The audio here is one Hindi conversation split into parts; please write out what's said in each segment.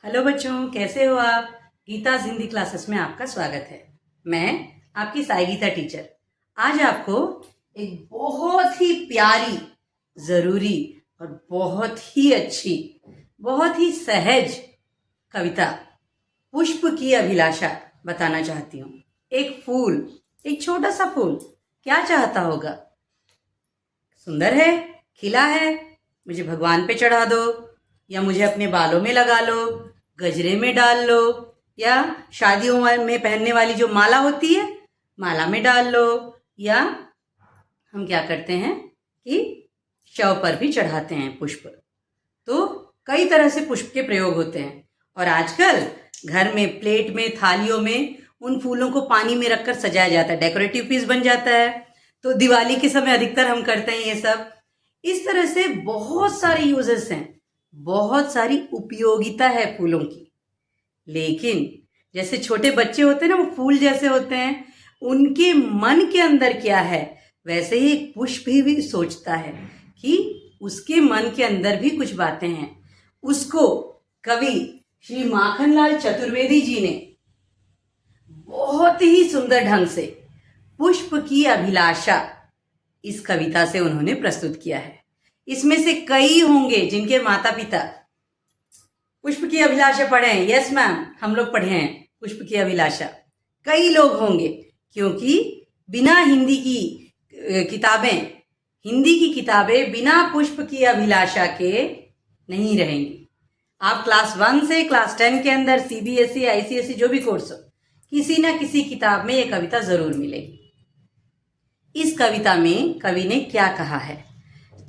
हेलो बच्चों, कैसे हो आप। गीता's हिंदी क्लासेस में आपका स्वागत है। मैं आपकी साई गीता टीचर आज आपको एक बहुत ही प्यारी, ज़रूरी और बहुत ही अच्छी, बहुत ही सहज कविता पुष्प की अभिलाषा बताना चाहती हूँ। एक फूल, एक छोटा सा फूल क्या चाहता होगा? सुंदर है, खिला है, मुझे भगवान पे चढ़ा दो, या मुझे अपने बालों में लगा लो, गजरे में डाल लो, या शादियों में पहनने वाली जो माला होती है माला में डाल लो, या हम क्या करते हैं कि शव पर भी चढ़ाते हैं पुष्प। तो कई तरह से पुष्प के प्रयोग होते हैं और आजकल घर में प्लेट में, थालियों में उन फूलों को पानी में रखकर सजाया जाता है, डेकोरेटिव पीस बन जाता है। तो दिवाली के समय अधिकतर हम करते हैं ये सब। इस तरह से बहुत सारे यूजेस हैं, बहुत सारी उपयोगिता है फूलों की। लेकिन जैसे छोटे बच्चे होते हैं ना, वो फूल जैसे होते हैं, उनके मन के अंदर क्या है, वैसे ही एक पुष्प भी सोचता है कि उसके मन के अंदर भी कुछ बातें हैं। उसको कवि श्री माखनलाल चतुर्वेदी जी ने बहुत ही सुंदर ढंग से पुष्प की अभिलाषा इस कविता से उन्होंने प्रस्तुत किया है। इसमें से कई होंगे जिनके माता पिता पुष्प की अभिलाषा पढ़े हैं। यस मैम, हम लोग पढ़े हैं पुष्प की अभिलाषा। कई लोग होंगे, क्योंकि बिना हिंदी की किताबें बिना पुष्प की अभिलाषा के नहीं रहेंगी। आप क्लास 1 से क्लास 10 के अंदर सीबीएसई, आईसीएसई जो भी कोर्स हो, किसी ना किसी किताब में ये कविता जरूर मिलेगी। इस कविता में कवि ने क्या कहा है?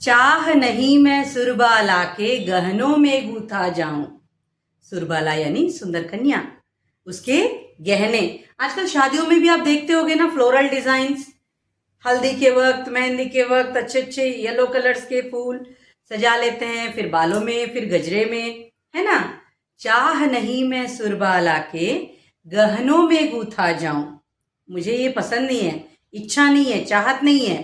चाह नहीं मैं सुरबाला के गहनों में गूंथा जाऊं। सुरबाला यानी सुंदर कन्या, उसके गहने। आजकल शादियों में भी आप देखते होगे ना, फ्लोरल डिजाइन्स, हल्दी के वक्त, मेहंदी के वक्त अच्छे अच्छे येलो कलर्स के फूल सजा लेते हैं, फिर बालों में, फिर गजरे में, है ना। चाह नहीं मैं सुरबाला के गहनों में गूंथा जाऊं। मुझे ये पसंद नहीं है, इच्छा नहीं है, चाहत नहीं है।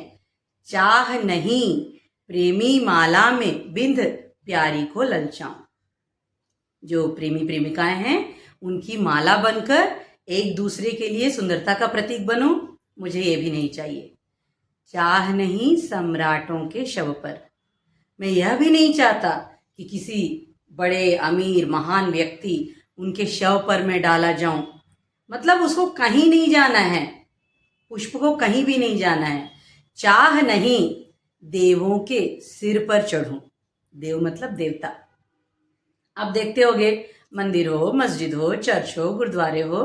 चाह नहीं प्रेमी माला में बिंध प्यारी को ललचाऊं। जो प्रेमी प्रेमिकाएं हैं उनकी माला बनकर एक दूसरे के लिए सुंदरता का प्रतीक बनूं, मुझे ये भी नहीं चाहिए। चाह नहीं सम्राटों के शव पर, मैं यह भी नहीं चाहता कि किसी बड़े अमीर महान व्यक्ति उनके शव पर मैं डाला जाऊं। मतलब उसको कहीं नहीं जाना है, पुष्प को कहीं भी नहीं जाना है। चाह नहीं देवों के सिर पर चढ़ूं। देव मतलब देवता। आप देखते होगे, मंदिर हो, मस्जिद हो, चर्च हो, गुरुद्वारे हो,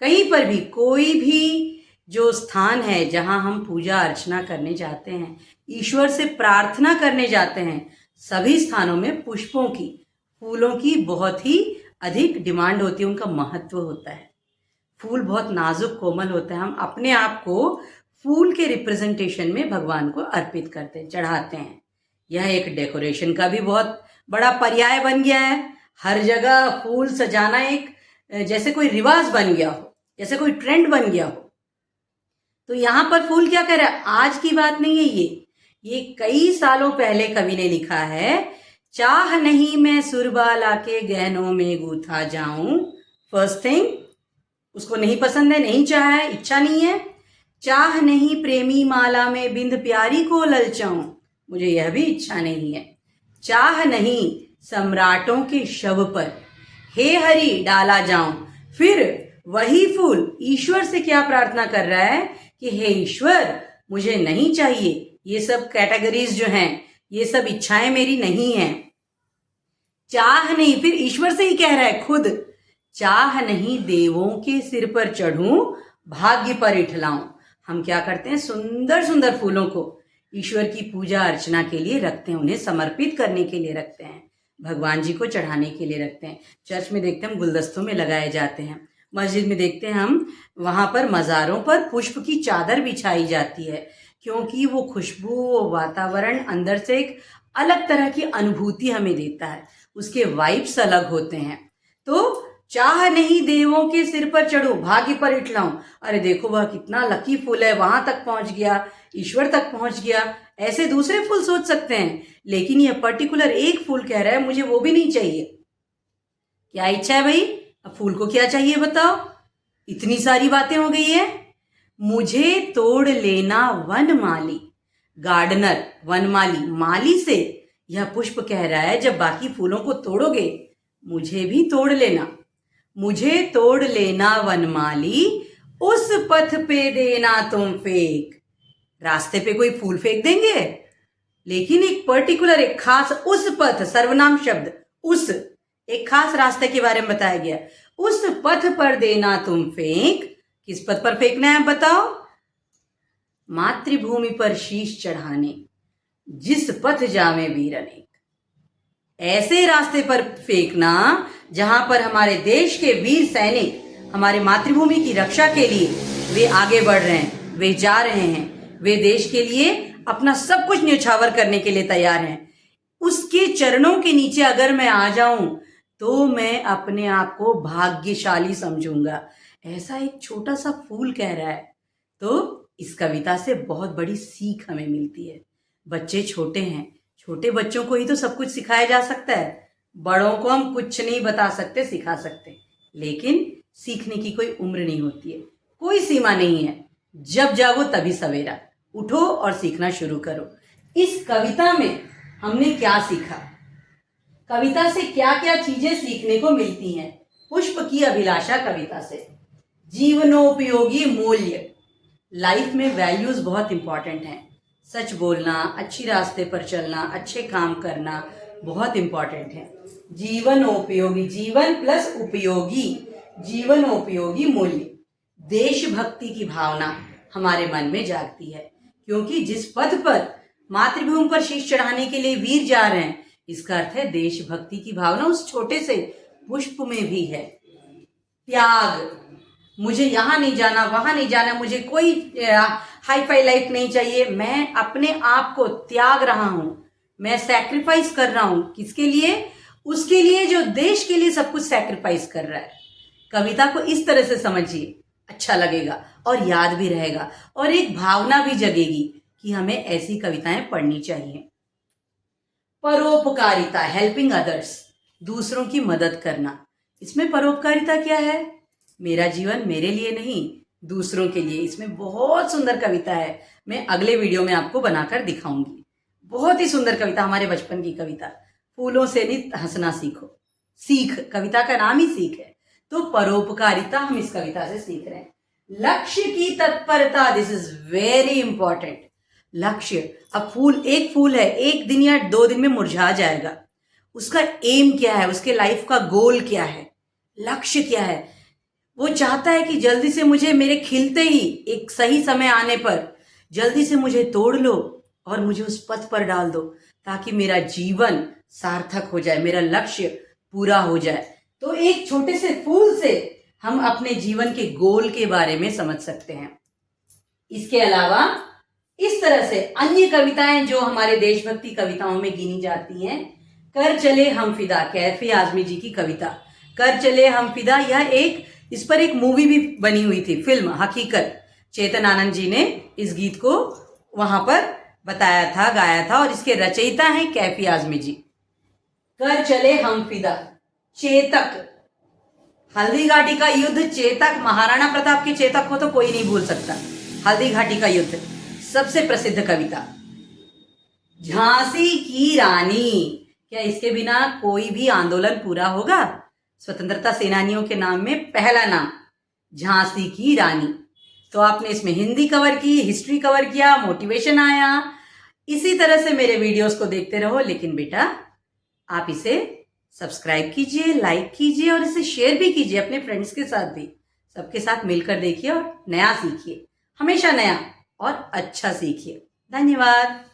कहीं पर भी कोई भी जो स्थान है जहां हम पूजा अर्चना करने जाते हैं, ईश्वर से प्रार्थना करने जाते हैं, सभी स्थानों में पुष्पों की, फूलों की बहुत ही अधिक डिमांड होती है, उनका महत्व होता है। फूल बहुत नाजुक कोमल होता है। हम अपने आप को फूल के रिप्रेजेंटेशन में भगवान को अर्पित करते हैं, चढ़ाते हैं। यह एक डेकोरेशन का भी बहुत बड़ा पर्याय बन गया है। हर जगह फूल सजाना एक जैसे कोई रिवाज बन गया हो, जैसे कोई ट्रेंड बन गया हो। तो यहाँ पर फूल क्या कर रहा है? आज की बात नहीं है ये कई सालों पहले कवि ने लिखा है। चाह नहीं मैं सुरबाला के गहनों में गूंथा जाऊं। फर्स्ट थिंग, उसको नहीं पसंद है, नहीं चाह है, इच्छा नहीं है। चाह नहीं प्रेमी माला में बिंद प्यारी को ललचाऊं, मुझे यह भी इच्छा नहीं है। चाह नहीं सम्राटों के शव पर हे हरि डाला जाऊं। फिर वही फूल ईश्वर से क्या प्रार्थना कर रहा है कि हे ईश्वर, मुझे नहीं चाहिए ये सब कैटेगरीज जो हैं, ये सब इच्छाएं मेरी नहीं हैं। चाह नहीं, फिर ईश्वर से ही कह रहा है खुद, चाह नहीं देवों के सिर पर चढ़ूं, भाग्य पर इठलाऊं। हम क्या करते हैं? सुंदर सुंदर फूलों को ईश्वर की पूजा अर्चना के लिए रखते हैं, उन्हें समर्पित करने के लिए रखते हैं, भगवान जी को चढ़ाने के लिए रखते हैं। चर्च में देखते हैं हम गुलदस्तों में लगाए जाते हैं, मस्जिद में देखते हैं हम, वहां पर मज़ारों पर पुष्प की चादर बिछाई जाती है, क्योंकि वो खुशबू, वो वातावरण अंदर से एक अलग तरह की अनुभूति हमें देता है, उसके वाइब्स अलग होते हैं। तो चाह नहीं देवों के सिर पर चढ़ूं, भाग्य पर इठलाऊं। अरे देखो वह कितना लकी फूल है, वहां तक पहुंच गया, ईश्वर तक पहुंच गया। ऐसे दूसरे फूल सोच सकते हैं, लेकिन यह पर्टिकुलर एक फूल कह रहा है मुझे वो भी नहीं चाहिए। क्या इच्छा है भाई? अब फूल को क्या चाहिए बताओ? इतनी सारी बातें हो गई है। मुझे तोड़ लेना वनमाली, गार्डनर, वनमाली, माली से यह पुष्प कह रहा है जब बाकी फूलों को तोड़ोगे मुझे भी तोड़ लेना। मुझे तोड़ लेना वनमाली, उस पथ पे देना तुम फेंक। रास्ते पे कोई फूल फेंक देंगे, लेकिन एक पर्टिकुलर, एक खास उस पथ, सर्वनाम शब्द उस, एक खास रास्ते के बारे में बताया गया। उस पथ पर देना तुम फेंक। किस पथ पर फेंकना है बताओ? मातृभूमि पर शीश चढ़ाने, जिस पथ जावे वीर अनेक। ऐसे रास्ते पर फेंकना जहां पर हमारे देश के वीर सैनिक हमारे मातृभूमि की रक्षा के लिए वे आगे बढ़ रहे हैं, वे जा रहे हैं, वे देश के लिए अपना सब कुछ न्यौछावर करने के लिए तैयार हैं। उसके चरणों के नीचे अगर मैं आ जाऊं तो मैं अपने आप को भाग्यशाली समझूंगा। ऐसा एक छोटा सा फूल कह रहा है। तो इस कविता से बहुत बड़ी सीख हमें मिलती है। बच्चे छोटे हैं, छोटे बच्चों को ही तो सब कुछ सिखाया जा सकता है। बड़ों को हम कुछ नहीं बता सकते, सिखा सकते, लेकिन सीखने की कोई उम्र नहीं होती है, कोई सीमा नहीं है। जब जागो तभी सवेरा, उठो और सीखना शुरू करो। इस कविता में हमने क्या सीखा? कविता से क्या क्या चीजें सीखने को मिलती हैं? पुष्प की अभिलाषा कविता से जीवनोपयोगी मूल्य, लाइफ में वैल्यूज बहुत इंपॉर्टेंट हैं। सच बोलना, अच्छी रास्ते पर चलना, अच्छे काम करना बहुत इंपॉर्टेंट है। जीवनोपयोगी, जीवन प्लस उपयोगी, जीवनोपयोगी मूल्य। देशभक्ति की भावना हमारे मन में जागती है, क्योंकि जिस पथ पर मातृभूमि पर शीश चढ़ाने के लिए वीर जा रहे हैं, इसका अर्थ है देशभक्ति की भावना उस छोटे से पुष्प में भी है। त्याग, मुझे यहाँ नहीं जाना, वहां नहीं जाना, मुझे कोई हाई फाई लाइफ नहीं चाहिए, मैं अपने आप को त्याग रहा हूं, मैं सैक्रिफाइस कर रहा हूं। किसके लिए? उसके लिए जो देश के लिए सब कुछ सैक्रिफाइस कर रहा है। कविता को इस तरह से समझिए, अच्छा लगेगा और याद भी रहेगा, और एक भावना भी जगेगी कि हमें ऐसी कविताएं पढ़नी चाहिए। परोपकारिता, हेल्पिंग अदर्स, दूसरों की मदद करना। इसमें परोपकारिता क्या है? मेरा जीवन मेरे लिए नहीं, दूसरों के लिए। इसमें बहुत सुंदर कविता है, मैं अगले वीडियो में आपको बनाकर दिखाऊंगी। बहुत ही सुंदर कविता, हमारे बचपन की कविता। फूलों से नित हंसना सीखो। सीख, कविता का नाम ही सीख है। तो परोपकारिता हम इस कविता से सीख रहे हैं। लक्ष्य की तत्परता, दिस इज वेरी इंपॉर्टेंट। लक्ष्य, अब फूल, एक फूल है, एक दिन या 2 दिन में मुरझा जाएगा। उसका एम क्या है? उसके लाइफ का गोल क्या है? लक्ष्य क्या है? वो चाहता है कि जल्दी से मुझे, मेरे खिलते ही एक सही समय आने पर जल्दी से मुझे तोड़ लो और मुझे उस पथ पर डाल दो, ताकि मेरा जीवन सार्थक हो जाए, मेरा लक्ष्य पूरा हो जाए। तो एक छोटे से फूल से हम अपने जीवन के गोल के बारे में समझ सकते हैं। इसके अलावा इस तरह से अन्य कविताएं जो हमारे देशभक्ति कविताओं में गिनी जाती हैं, कर चले हम फिदा, कैफी आजमी जी की कविता, कर चले हम फिदा, यह एक, इस पर एक मूवी भी बनी हुई थी, फिल्म हकीकत। चेतन आनंद जी ने इस गीत को वहां पर बताया था, गाया था, और इसके रचयिता हैं कैफी आजमी जी। कर चले हम फिदा, चेतक, हल्दी घाटी का युद्ध, चेतक, महाराणा प्रताप के चेतक को तो कोई नहीं भूल सकता। हल्दी घाटी का युद्ध सबसे प्रसिद्ध कविता। झांसी की रानी, क्या इसके बिना कोई भी आंदोलन पूरा होगा? स्वतंत्रता सेनानियों के नाम में पहला नाम झांसी की रानी। तो आपने इसमें हिंदी कवर की, हिस्ट्री कवर किया, मोटिवेशन आया। इसी तरह से मेरे वीडियोस को देखते रहो, लेकिन बेटा आप इसे सब्सक्राइब कीजिए, लाइक कीजिए और इसे शेयर भी कीजिए अपने फ्रेंड्स के साथ भी। सबके साथ मिलकर देखिए और नया सीखिए, हमेशा नया और अच्छा सीखिए। धन्यवाद।